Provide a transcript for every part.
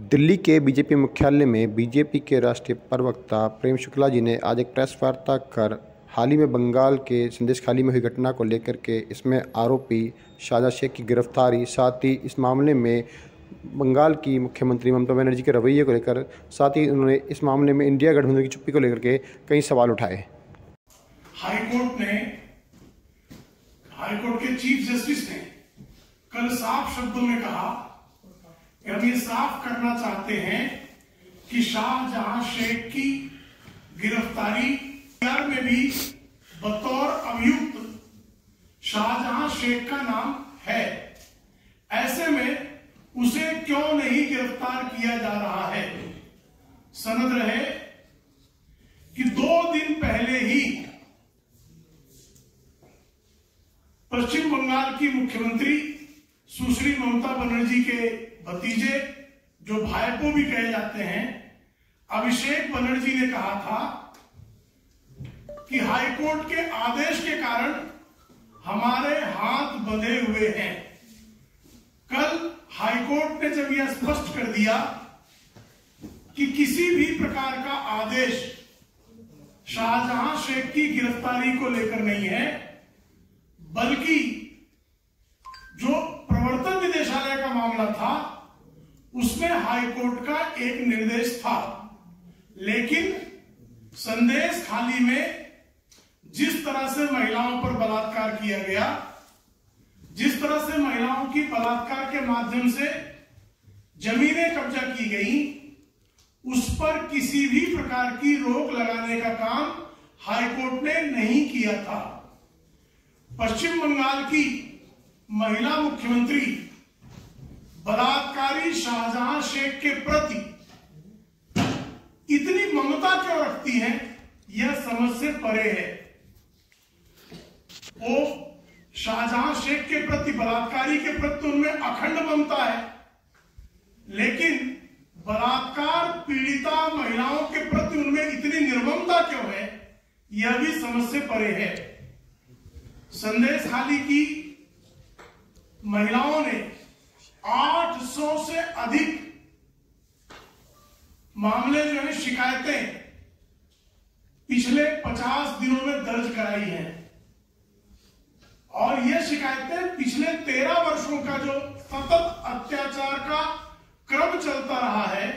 दिल्ली के बीजेपी मुख्यालय में बीजेपी के राष्ट्रीय प्रवक्ता प्रेम शुक्ला जी ने आज एक प्रेस वार्ता कर हाल ही में बंगाल के संदेशखाली में हुई घटना को लेकर के इसमें आरोपी शाहजहां शेख की गिरफ्तारी, साथ ही इस मामले में बंगाल की मुख्यमंत्री ममता बनर्जी के रवैये को लेकर, साथ ही उन्होंने इस मामले में इंडिया गठबंधन की चुप्पी को लेकर के कई सवाल उठाए। हाईकोर्ट के चीफ जस्टिस ने कल साफ शब्दों में कहा कि हम ये साफ करना चाहते हैं कि शाहजहां शेख की गिरफ्तारी में भी बतौर अभियुक्त शाहजहां शेख का नाम है। ऐसे में उसे क्यों नहीं गिरफ्तार किया जा रहा है? सनद रहे कि 2 दिन पहले ही पश्चिम बंगाल की मुख्यमंत्री सुश्री ममता बनर्जी के भतीजे, जो भाईपो भी कहे जाते हैं, अभिषेक बनर्जी ने कहा था कि हाईकोर्ट के आदेश के कारण हमारे हाथ बंधे हुए हैं। कल हाईकोर्ट ने जब यह स्पष्ट कर दिया कि किसी भी प्रकार का आदेश शाहजहां शेख की गिरफ्तारी को लेकर नहीं है, बल्कि जो प्रवर्तन निदेशालय का मामला था उसमें हाईकोर्ट का एक निर्देश था, लेकिन संदेशखाली में जिस तरह से महिलाओं पर बलात्कार किया गया, जिस तरह से महिलाओं की बलात्कार के माध्यम से जमीनें कब्जा की गई, उस पर किसी भी प्रकार की रोक लगाने का काम हाईकोर्ट ने नहीं किया था। पश्चिम बंगाल की महिला मुख्यमंत्री बलात्कारी शाहजहां शेख के प्रति इतनी ममता क्यों रखती हैं, यह समझ से परे है। वो शाहजहां शेख के प्रति, बलात्कारी के प्रति उनमें अखंड ममता है, लेकिन बलात्कार पीड़िता महिलाओं के प्रति उनमें इतनी निर्ममता क्यों है, यह भी समझ से परे है। संदेशखाली की महिलाओं ने 800 से अधिक मामले जो है, शिकायतें पिछले 50 दिनों में दर्ज कराई हैं, और ये शिकायतें पिछले 13 वर्षों का जो सतत अत्याचार का क्रम चलता रहा है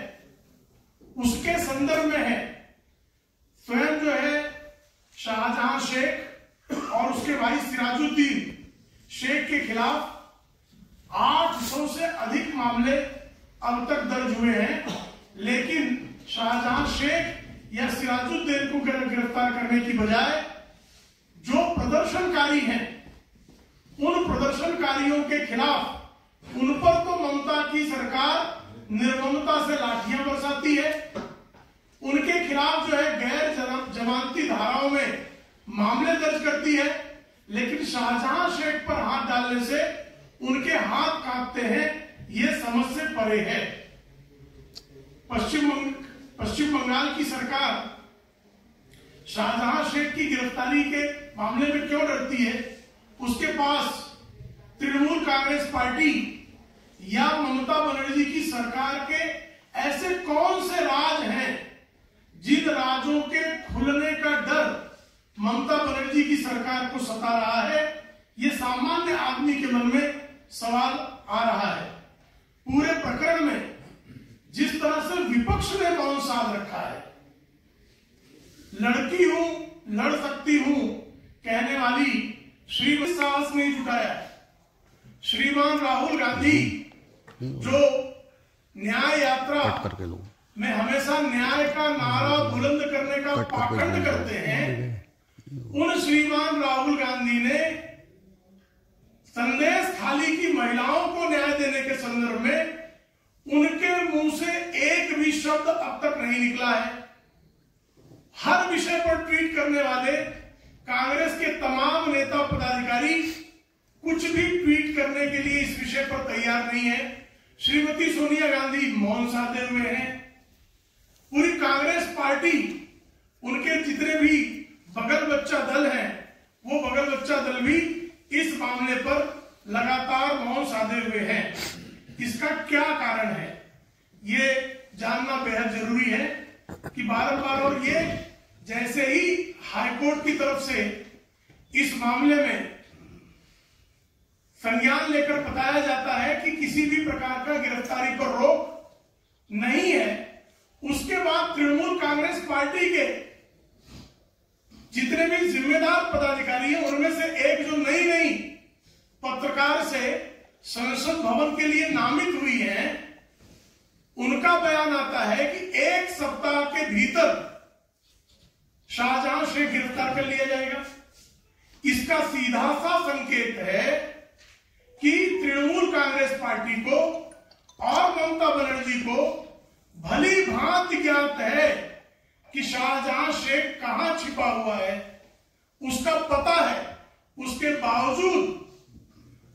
उसके संदर्भ में है। स्वयं जो है शाहजहां शेख और उसके भाई सिराजुद्दीन शेख के खिलाफ 800 से अधिक मामले अब तक दर्ज हुए हैं, लेकिन शाहजहां शेख या सिराजुद्दीन को गिरफ्तार करने की बजाय जो प्रदर्शनकारी हैं, उन प्रदर्शनकारियों के खिलाफ उन पर तो ममता की सरकार निर्ममता से लाठियां बरसाती है, उनके खिलाफ जो है गैर जमानती धाराओं में मामले दर्ज करती है, लेकिन शाहजहां शेख पर हाथ डालने से उनके हाथ कांपते हैं, यह समझ से परे है। पश्चिम बंगाल की सरकार शाहजहां शेख की गिरफ्तारी के मामले में क्यों डरती है? उसके पास तृणमूल कांग्रेस पार्टी या ममता बनर्जी की सरकार के ऐसे कौन से राज हैं जिन राजों के खुलने का डर ममता बनर्जी की सरकार को सता रहा है? ये सामान्य आदमी के मन में सवाल आ रहा है। पूरे प्रकरण में जिस तरह से विपक्ष ने मौन साध रखा है, लड़की हूं, लड़ सकती हूं कहने वाली श्रीमती साहस नहीं जुटाया। श्रीमान राहुल गांधी जो न्याय यात्रा में हमेशा न्याय का नारा बुलंद करने का पाखंड करते हैं, उन श्रीमान राहुल गांधी ने संदेशखाली की महिलाओं को न्याय देने के संदर्भ में उनके मुंह से एक भी शब्द अब तक नहीं निकला है। हर विषय पर ट्वीट करने वाले कांग्रेस के तमाम नेता पदाधिकारी कुछ भी ट्वीट करने के लिए इस विषय पर तैयार नहीं है। श्रीमती सोनिया गांधी मौन साधे हुए हैं। पूरी कांग्रेस पार्टी, उनके जितने भी बगल बच्चा दल हैं, वो बगल बच्चा दल भी इस मामले पर लगातार मौन साधे हुए हैं। इसका क्या कारण है? ये जानना बेहद जरूरी है कि बारंबार, और ये जैसे ही हाईकोर्ट की तरफ से इस मामले में संज्ञान लेकर बताया जाता है कि किसी भी प्रकार का गिरफ्तारी पर रोक नहीं है, उसके बाद तृणमूल कांग्रेस पार्टी के जितने भी जिम्मेदार पदाधिकारी हैं उनमें से एक जो नई पत्रकार से संसद भवन के लिए नामित हुई है, उनका बयान आता है कि 1 सप्ताह के भीतर शाहजहां शेख गिरफ्तार कर लिया जाएगा। इसका सीधा सा संकेत है कि तृणमूल कांग्रेस पार्टी को और ममता बनर्जी को भली भांति ज्ञात है कि शाहजहां शेख कहां छिपा हुआ है, उसका पता है। उसके बावजूद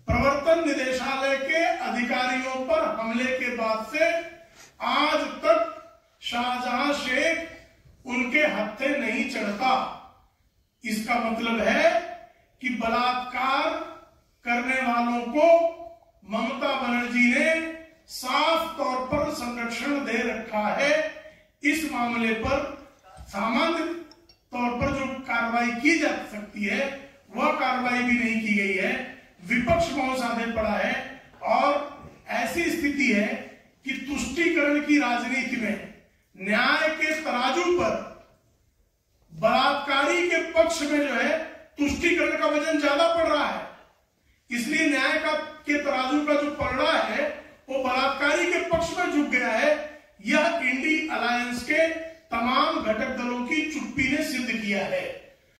प्रवर्तन निदेशालय के अधिकारियों पर हमले के बाद से आज तक शाहजहां शेख उनके हत्थे नहीं चढ़ता। इसका मतलब है कि बलात्कार करने वालों को ममता बनर्जी ने साफ तौर पर संरक्षण दे रखा है। इस मामले पर सामान्य तौर पर जो कार्रवाई की जा सकती है वह कार्रवाई भी नहीं की गई है। विपक्ष मौसादे पड़ा है और ऐसी स्थिति है कि तुष्टीकरण की राजनीति में न्याय के तराजू पर बलात्कारी के पक्ष में जो है तुष्टीकरण का वजन ज्यादा पड़ रहा है। इसलिए न्याय के तराजू का जो पलड़ा है वो बलात्कारी के पक्ष में झुक गया है। यह इंडी अलायंस के तमाम घटक दलों की चुप्पी ने सिद्ध किया है।